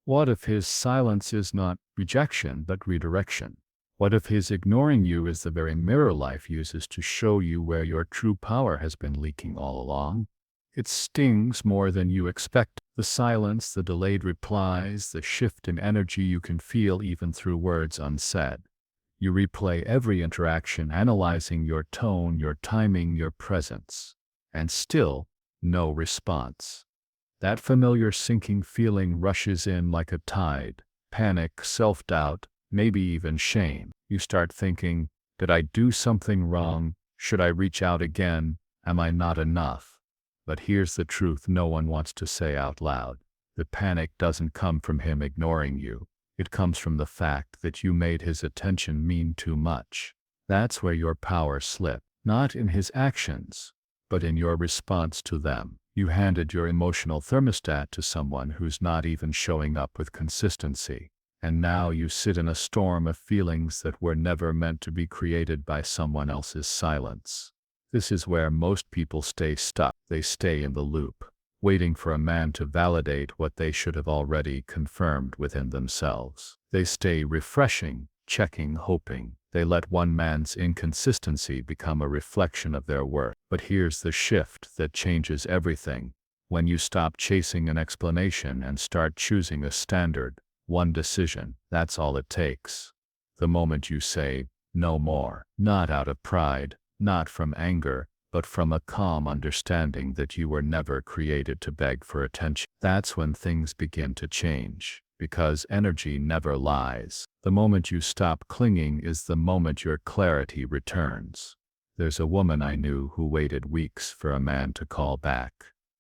What if his silence is not rejection, but redirection? What if his ignoring you is the very mirror life uses to show you where your true power has been leaking all along? It stings more than you expect. The silence, the delayed replies, the shift in energy you can feel even through words unsaid. You replay every interaction, analyzing your tone, your timing, your presence. And still, no response. That familiar sinking feeling rushes in like a tide. Panic, self-doubt, maybe even shame. You start thinking, did I do something wrong? Should I reach out again? Am I not enough? But here's the truth no one wants to say out loud. The panic doesn't come from him ignoring you. It comes from the fact that you made his attention mean too much. That's where your power slipped, not in his actions, but in your response to them. You handed your emotional thermostat to someone who's not even showing up with consistency. And now you sit in a storm of feelings that were never meant to be created by someone else's silence. This is where most people stay stuck. They stay in the loop, waiting for a man to validate what they should have already confirmed within themselves. They stay refreshing, checking, hoping. They let one man's inconsistency become a reflection of their worth. But here's the shift that changes everything. When you stop chasing an explanation and start choosing a standard, one decision, that's all it takes. The moment you say, no more, not out of pride, not from anger, but from a calm understanding that you were never created to beg for attention, that's when things begin to change. Because energy never lies. The moment you stop clinging is the moment your clarity returns. There's a woman I knew who waited weeks for a man to call back.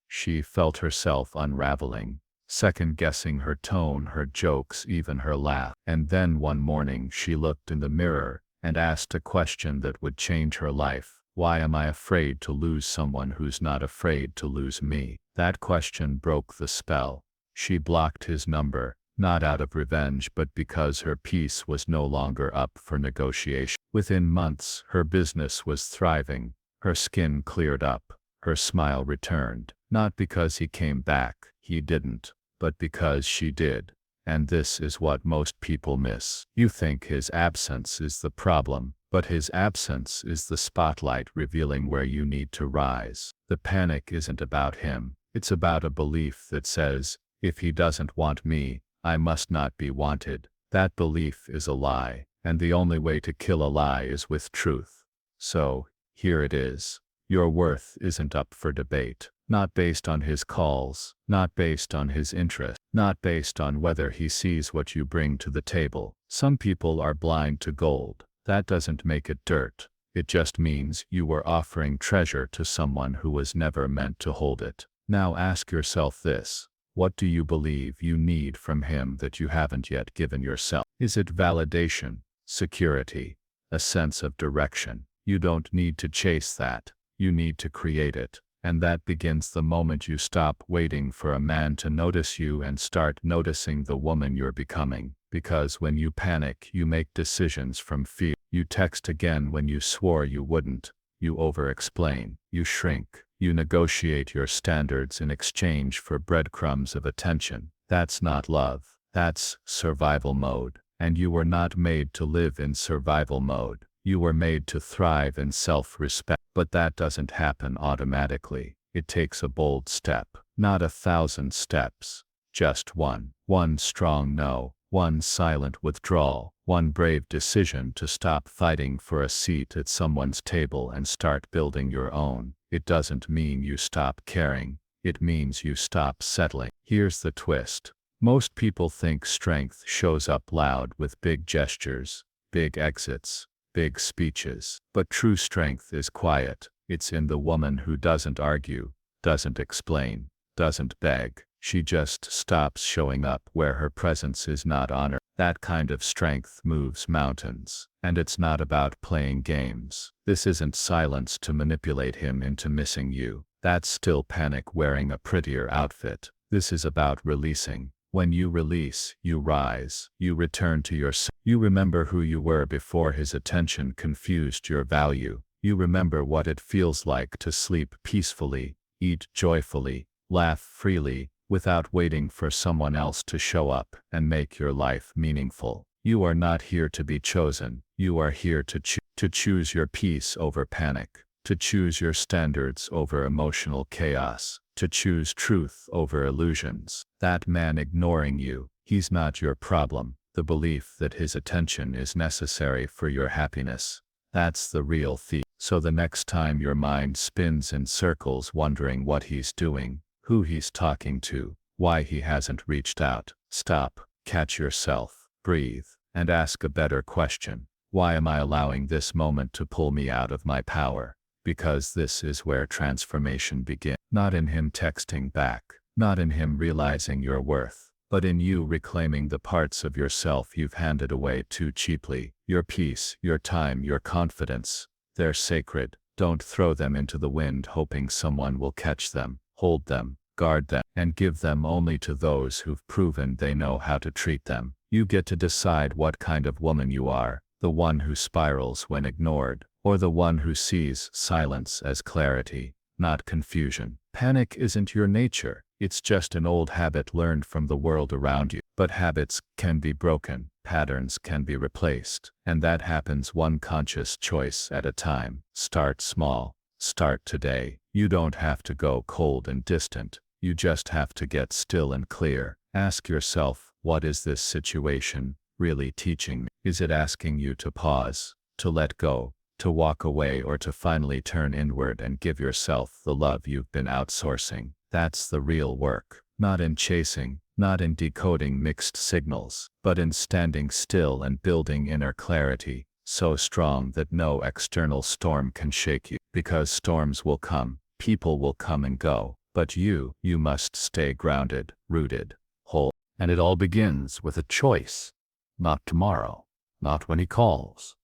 She felt herself unraveling, second-guessing her tone, her jokes, even her laugh. And then one morning she looked in the mirror and asked a question that would change her life. Why am I afraid to lose someone who's not afraid to lose me? That question broke the spell. She blocked his number. Not out of revenge, but because her peace was no longer up for negotiation. Within months, her business was thriving. Her skin cleared up. Her smile returned. Not because he came back, he didn't, but because she did. And this is what most people miss. You think his absence is the problem, but his absence is the spotlight revealing where you need to rise. The panic isn't about him. It's about a belief that says, if he doesn't want me, I must not be wanted. That belief is a lie, and the only way to kill a lie is with truth. So, here it is. Your worth isn't up for debate. Not based on his calls, not based on his interest, not based on whether he sees what you bring to the table. Some people are blind to gold. That doesn't make it dirt. It just means you were offering treasure to someone who was never meant to hold it. Now ask yourself this. What do you believe you need from him that you haven't yet given yourself? Is it validation, security, a sense of direction? You don't need to chase that. You need to create it. And that begins the moment you stop waiting for a man to notice you and start noticing the woman you're becoming. Because when you panic, you make decisions from fear. You text again when you swore you wouldn't. You over-explain. You shrink. You negotiate your standards in exchange for breadcrumbs of attention. That's not love. That's survival mode. And you were not made to live in survival mode. You were made to thrive in self-respect. But that doesn't happen automatically. It takes a bold step, not 1,000 steps. Just one. One strong no. One silent withdrawal. One brave decision to stop fighting for a seat at someone's table and start building your own. It doesn't mean you stop caring. It means you stop settling. Here's the twist. Most people think strength shows up loud with big gestures, big exits, big speeches. But true strength is quiet. It's in the woman who doesn't argue, doesn't explain, doesn't beg. She just stops showing up where her presence is not honored. That kind of strength moves mountains. And it's not about playing games. This isn't silence to manipulate him into missing you. That's still panic wearing a prettier outfit. This is about releasing. When you release, you rise. You return to yourself. You remember who you were before his attention confused your value. You remember what it feels like to sleep peacefully, eat joyfully, laugh freely, without waiting for someone else to show up and make your life meaningful. You are not here to be chosen. You are here to choose your peace over panic, to choose your standards over emotional chaos, to choose truth over illusions. That man ignoring you, he's not your problem. The belief that his attention is necessary for your happiness, that's the real thief. So the next time your mind spins in circles wondering what he's doing, who he's talking to, why he hasn't reached out, stop, catch yourself, breathe, and ask a better question. Why am I allowing this moment to pull me out of my power? Because this is where transformation begins. Not in him texting back, not in him realizing your worth, but in you reclaiming the parts of yourself you've handed away too cheaply. Your peace, your time, your confidence. They're sacred. Don't throw them into the wind hoping someone will catch them. Hold them, guard them, and give them only to those who've proven they know how to treat them. You get to decide what kind of woman you are, the one who spirals when ignored, or the one who sees silence as clarity, not confusion. Panic isn't your nature. It's just an old habit learned from the world around you. But habits can be broken, patterns can be replaced, and that happens one conscious choice at a time. Start small. Start today. You don't have to go cold and distant. You just have to get still and clear. Ask yourself, what is this situation really teaching me? Is it asking you to pause, to let go, to walk away, or to finally turn inward and give yourself the love you've been outsourcing? That's the real work. Not in chasing, not in decoding mixed signals, but in standing still and building inner clarity, so strong that no external storm can shake you. Because storms will come, people will come and go, but you must stay grounded, rooted, whole. And it all begins with a choice. Not tomorrow, not when he calls.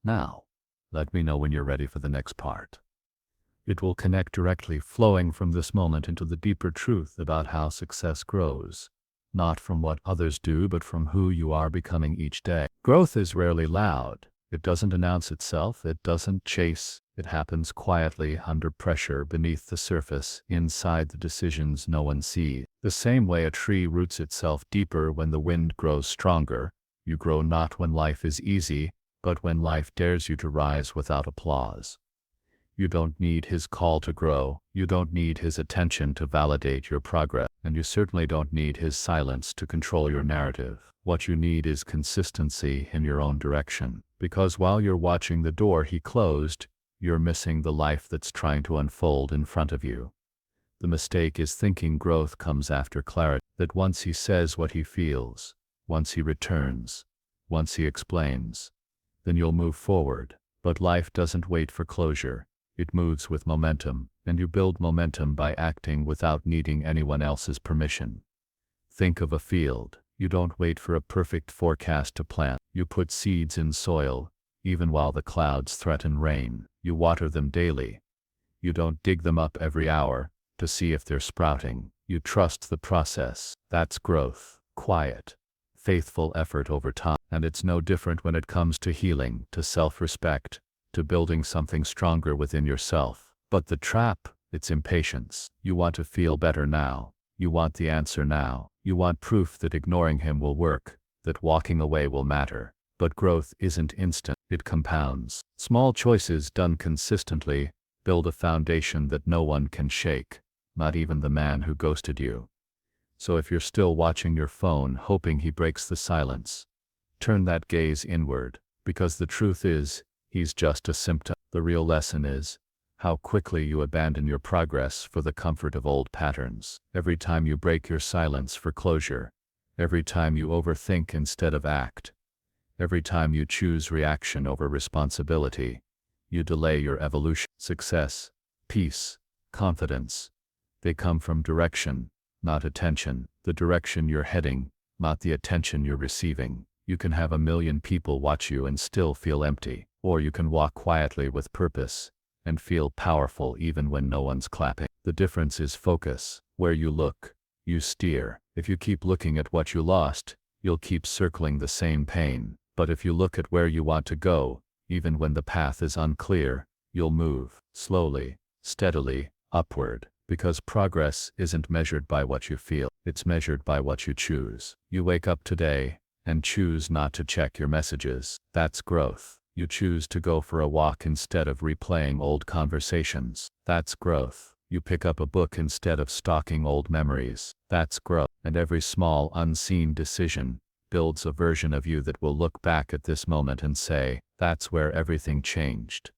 Now. Let me know when you're ready for the next part. It will connect directly, flowing from this moment into the deeper truth about how success grows. Not from what others do, but from who you are becoming each day. Growth is rarely loud. It doesn't announce itself. It doesn't chase. It happens quietly, under pressure, beneath the surface, inside the decisions no one sees. The same way a tree roots itself deeper when the wind grows stronger. You grow not when life is easy, but when life dares you to rise without applause. You don't need his call to grow. You don't need his attention to validate your progress. And you certainly don't need his silence to control your narrative. What you need is consistency in your own direction. Because while you're watching the door he closed, you're missing the life that's trying to unfold in front of you. The mistake is thinking growth comes after clarity. That once he says what he feels, once he returns, once he explains, then you'll move forward. But life doesn't wait for closure. It moves with momentum, and you build momentum by acting without needing anyone else's permission. Think of a field. You don't wait for a perfect forecast to plant. You put seeds in soil, even while the clouds threaten rain. You water them daily. You don't dig them up every hour to see if they're sprouting. You trust the process. That's growth. Quiet, faithful effort over time. And it's no different when it comes to healing, to self-respect, to building something stronger within yourself. But the trap, it's impatience. You want to feel better now. You want the answer now. You want proof that ignoring him will work, that walking away will matter. But growth isn't instant. It compounds. Small choices done consistently build a foundation that no one can shake, not even the man who ghosted you. So if you're still watching your phone hoping he breaks the silence, turn that gaze inward, because the truth is, he's just a symptom. The real lesson is how quickly you abandon your progress for the comfort of old patterns. Every time you break your silence for closure, every time you overthink instead of act, every time you choose reaction over responsibility, you delay your evolution. Success, peace, confidence, they come from direction, not attention. The direction you're heading, not the attention you're receiving. You can have 1 million people watch you and still feel empty. Or you can walk quietly with purpose and feel powerful even when no one's clapping. The difference is focus. Where you look, you steer. If you keep looking at what you lost, you'll keep circling the same pain. But if you look at where you want to go, even when the path is unclear, you'll move, slowly, steadily, upward. Because progress isn't measured by what you feel, it's measured by what you choose. You wake up today and choose not to check your messages. That's growth. You choose to go for a walk instead of replaying old conversations. That's growth. You pick up a book instead of stalking old memories. That's growth. And every small, unseen decision builds a version of you that will look back at this moment and say, that's where everything changed.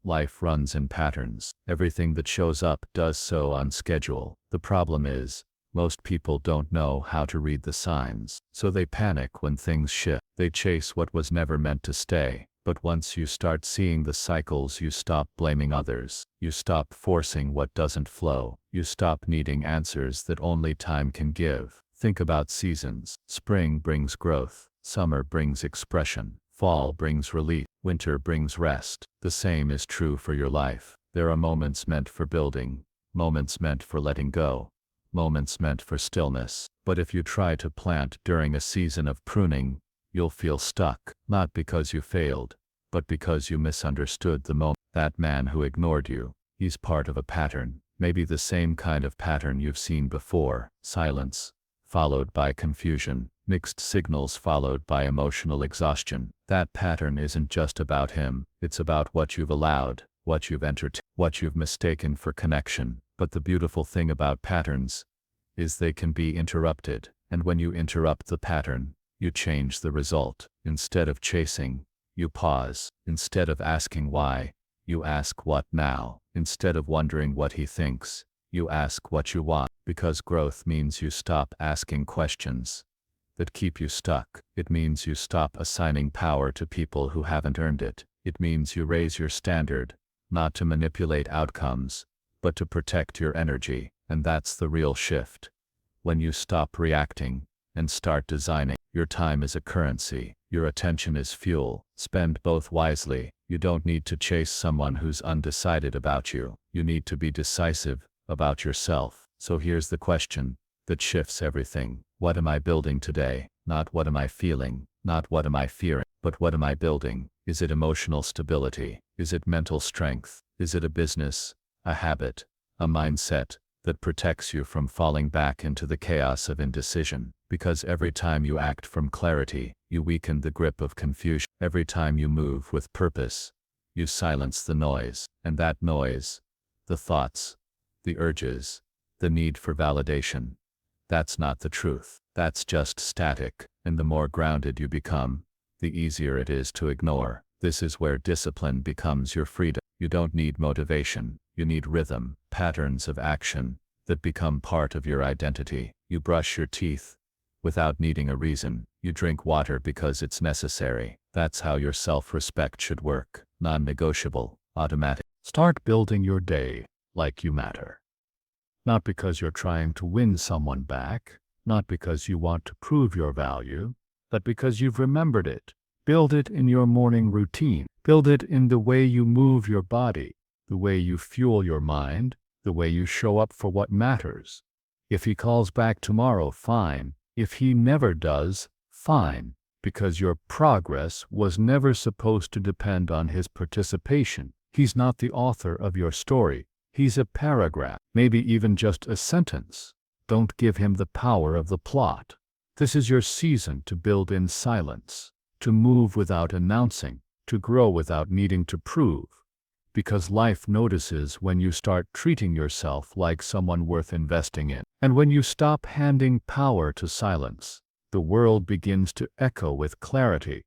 Life runs in patterns. Everything that shows up does so on schedule. The problem is, most people don't know how to read the signs. So they panic when things shift. They chase what was never meant to stay. But once you start seeing the cycles, you stop blaming others. You stop forcing what doesn't flow. You stop needing answers that only time can give. Think about seasons. Spring brings growth. Summer brings expression. Fall brings relief. Winter brings rest. The same is true for your life. There are moments meant for building, moments meant for letting go, moments meant for stillness. But if you try to plant during a season of pruning, you'll feel stuck, not because you failed, but because you misunderstood the moment. That man who ignored you, he's part of a pattern, maybe the same kind of pattern you've seen before. Silence, followed by confusion, mixed signals followed by emotional exhaustion. That pattern isn't just about him, it's about what you've allowed, what you've entertained, what you've mistaken for connection. But the beautiful thing about patterns is they can be interrupted, and when you interrupt the pattern, you change the result. Instead of chasing, you pause. Instead of asking why, you ask what now. Instead of wondering what he thinks, you ask what you want. Because growth means you stop asking questions that keep you stuck. It means you stop assigning power to people who haven't earned it. It means you raise your standard, not to manipulate outcomes, but to protect your energy. And that's the real shift. When you stop reacting and start designing. Your time is a currency. Your attention is fuel. Spend both wisely. You don't need to chase someone who's undecided about you. You need to be decisive about yourself. So here's the question that shifts everything. What am I building today? Not what am I feeling? Not what am I fearing? But what am I building? Is it emotional stability? Is it mental strength? Is it a business, a habit, a mindset that protects you from falling back into the chaos of indecision? Because every time you act from clarity, you weaken the grip of confusion. Every time you move with purpose, you silence the noise. And that noise, the thoughts, the urges, the need for validation, that's not the truth. That's just static. And the more grounded you become, the easier it is to ignore. This is where discipline becomes your freedom. You don't need motivation. You need rhythm, patterns of action that become part of your identity. You brush your teeth without needing a reason. You drink water because it's necessary. That's how your self-respect should work. Non-negotiable, automatic. Start building your day like you matter. Not because you're trying to win someone back, not because you want to prove your value, but because you've remembered it. Build it in your morning routine. Build it in the way you move your body, the way you fuel your mind, the way you show up for what matters. If he calls back tomorrow, fine. If he never does, fine. Because your progress was never supposed to depend on his participation. He's not the author of your story. He's a paragraph, maybe even just a sentence. Don't give him the power of the plot. This is your season to build in silence, to move without announcing, to grow without needing to prove. Because life notices when you start treating yourself like someone worth investing in. And when you stop handing power to silence, the world begins to echo with clarity.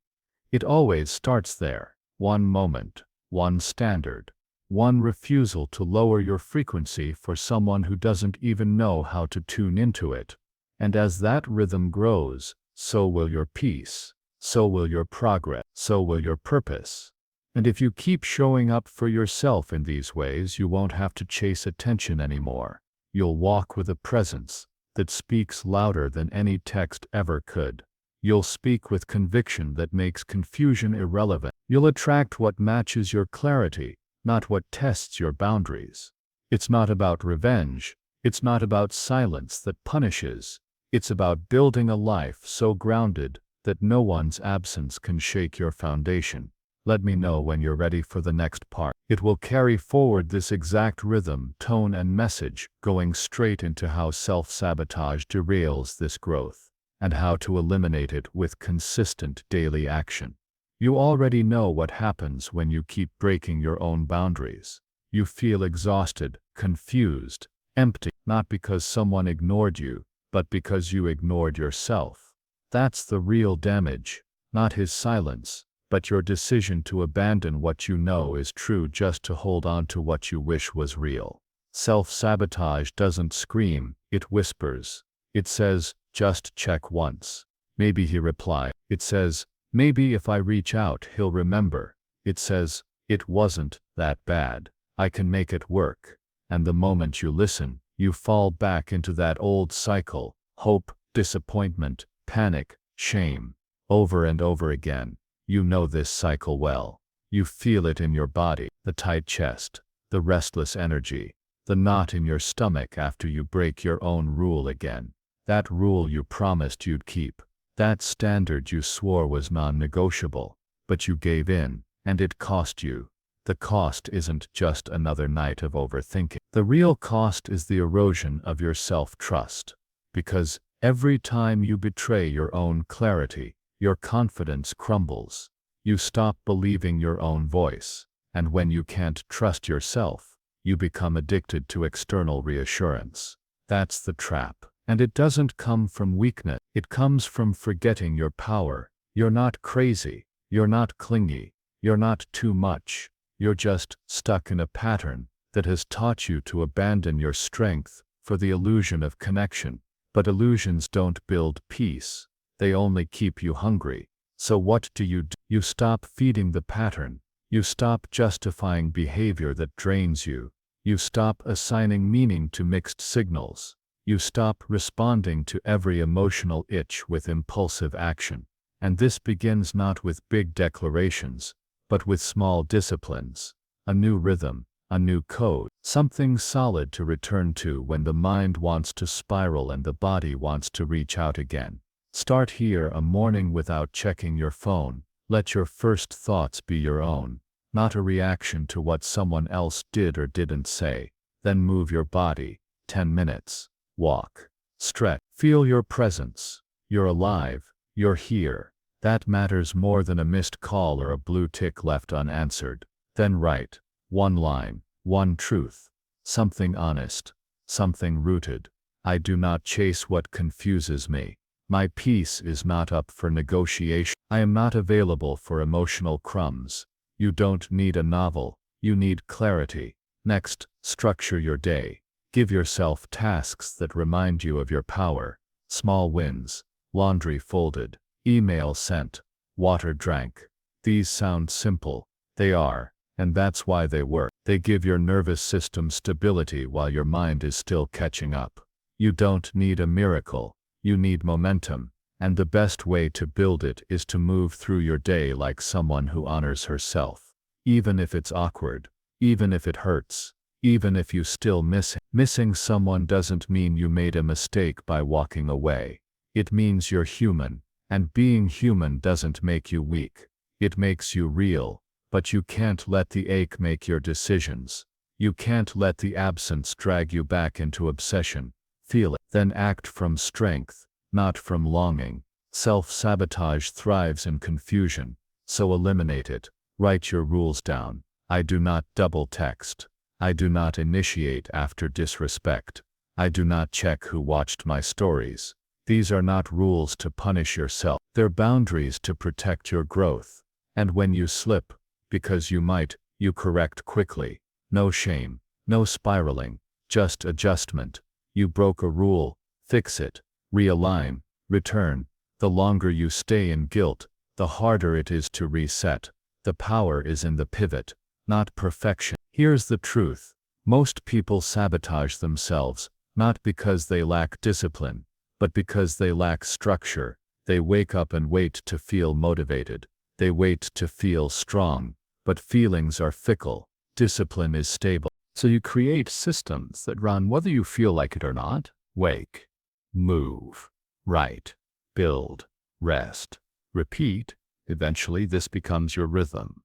It always starts there. One moment, one standard, one refusal to lower your frequency for someone who doesn't even know how to tune into it. And as that rhythm grows, so will your peace, so will your progress, so will your purpose. And if you keep showing up for yourself in these ways, you won't have to chase attention anymore. You'll walk with a presence that speaks louder than any text ever could. You'll speak with conviction that makes confusion irrelevant. You'll attract what matches your clarity, not what tests your boundaries. It's not about revenge. It's not about silence that punishes. It's about building a life so grounded that no one's absence can shake your foundation. Let me know when you're ready for the next part. It will carry forward this exact rhythm, tone, and message, going straight into how self-sabotage derails this growth, and how to eliminate it with consistent daily action. You already know what happens when you keep breaking your own boundaries. You feel exhausted, confused, empty, not because someone ignored you, but because you ignored yourself. That's the real damage, not his silence, but your decision to abandon what you know is true just to hold on to what you wish was real. Self-sabotage doesn't scream, it whispers. It says, just check once. Maybe he replied. It says, maybe if I reach out, he'll remember. It says, it wasn't that bad. I can make it work. And the moment you listen, you fall back into that old cycle: hope, disappointment, panic, shame. Over and over again. You know this cycle well. You feel it in your body, the tight chest, the restless energy, the knot in your stomach after you break your own rule again. That rule you promised you'd keep. That standard you swore was non-negotiable. But you gave in, and it cost you. The cost isn't just another night of overthinking. The real cost is the erosion of your self-trust. Because every time you betray your own clarity, your confidence crumbles. You stop believing your own voice. And when you can't trust yourself, you become addicted to external reassurance. That's the trap. And it doesn't come from weakness. It comes from forgetting your power. You're not crazy. You're not clingy. You're not too much. You're just stuck in a pattern that has taught you to abandon your strength for the illusion of connection. But illusions don't build peace. They only keep you hungry. So what do? You stop feeding the pattern. You stop justifying behavior that drains you. You stop assigning meaning to mixed signals. You stop responding to every emotional itch with impulsive action. And this begins not with big declarations, but with small disciplines. A new rhythm, a new code, something solid to return to when the mind wants to spiral and the body wants to reach out again. Start here: a morning without checking your phone. Let your first thoughts be your own, not a reaction to what someone else did or didn't say. Then move your body. 10 minutes. Walk. Stretch. Feel your presence. You're alive. You're here. That matters more than a missed call or a blue tick left unanswered. Then write one line, one truth, something honest, something rooted. I do not chase what confuses me. My peace is not up for negotiation. I am not available for emotional crumbs. You don't need a novel. You need clarity. Next, structure your day. Give yourself tasks that remind you of your power. Small wins. Laundry folded. Email sent. Water drank. These sound simple. They are. And that's why they work. They give your nervous system stability while your mind is still catching up. You don't need a miracle. You need momentum. And the best way to build it is to move through your day like someone who honors herself. Even if it's awkward. Even if it hurts. Even if you still miss him. Missing someone doesn't mean you made a mistake by walking away. It means you're human. And being human doesn't make you weak. It makes you real. But you can't let the ache make your decisions. You can't let the absence drag you back into obsession. Feel it, then act from strength, not from longing. Self-sabotage thrives in confusion, so eliminate it. Write your rules down. I do not double text. I do not initiate after disrespect. I do not check who watched my stories. These are not rules to punish yourself. They're boundaries to protect your growth. And when you slip, because you might, you correct quickly. No shame, no spiraling, just adjustment. You broke a rule, fix it, realign, return. The longer you stay in guilt, the harder it is to reset. The power is in the pivot, not perfection. Here's the truth. Most people sabotage themselves, not because they lack discipline, but because they lack structure. They wake up and wait to feel motivated. They wait to feel strong. But feelings are fickle. Discipline is stable. So you create systems that run whether you feel like it or not. Wake, move, write, build, rest, repeat. Eventually this becomes your rhythm.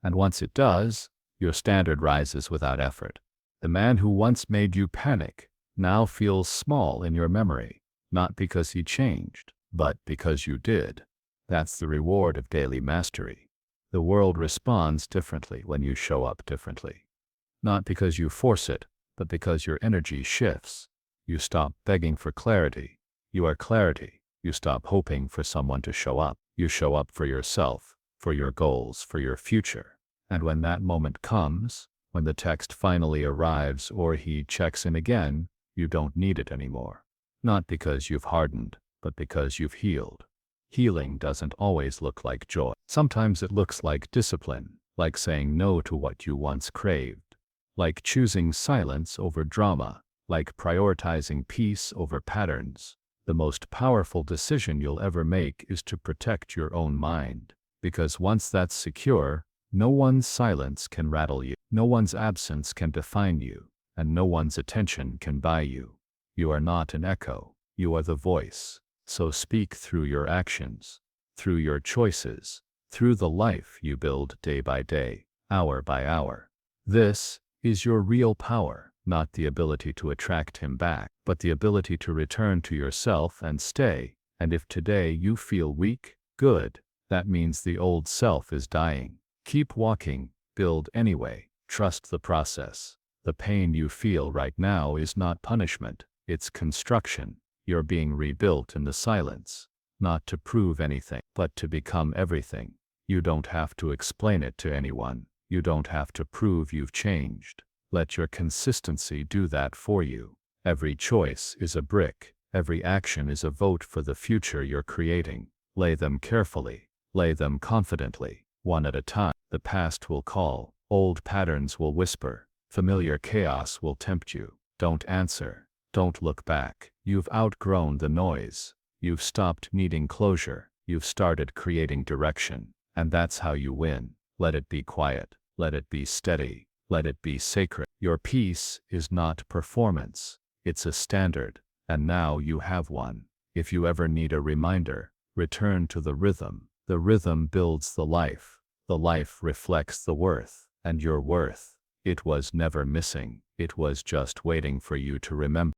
And once it does, your standard rises without effort. The man who once made you panic now feels small in your memory, not because he changed, but because you did. That's the reward of daily mastery. The world responds differently when you show up differently. Not because you force it, but because your energy shifts. You stop begging for clarity. You are clarity. You stop hoping for someone to show up. You show up for yourself, for your goals, for your future. And when that moment comes, when the text finally arrives or he checks in again, you don't need it anymore. Not because you've hardened, but because you've healed. Healing doesn't always look like joy. Sometimes it looks like discipline, like saying no to what you once craved, like choosing silence over drama, like prioritizing peace over patterns. The most powerful decision you'll ever make is to protect your own mind, because once that's secure, no one's silence can rattle you, no one's absence can define you, and no one's attention can buy you. You are not an echo, you are the voice. So speak through your actions, through your choices, through the life you build day by day, hour by hour. This is your real power, not the ability to attract him back, but the ability to return to yourself and stay. And if today you feel weak, good, that means the old self is dying. Keep walking, build anyway, trust the process. The pain you feel right now is not punishment, it's construction. You're being rebuilt in the silence, not to prove anything, but to become everything. You don't have to explain it to anyone. You don't have to prove you've changed. Let your consistency do that for you. Every choice is a brick. Every action is a vote for the future you're creating. Lay them carefully. Lay them confidently. One at a time. The past will call. Old patterns will whisper. Familiar chaos will tempt you. Don't answer. Don't look back. You've outgrown the noise. You've stopped needing closure. You've started creating direction. And that's how you win. Let it be quiet. Let it be steady. Let it be sacred. Your peace is not performance. It's a standard. And now you have one. If you ever need a reminder, return to the rhythm. The rhythm builds the life. The life reflects the worth. And your worth, it was never missing. It was just waiting for you to remember.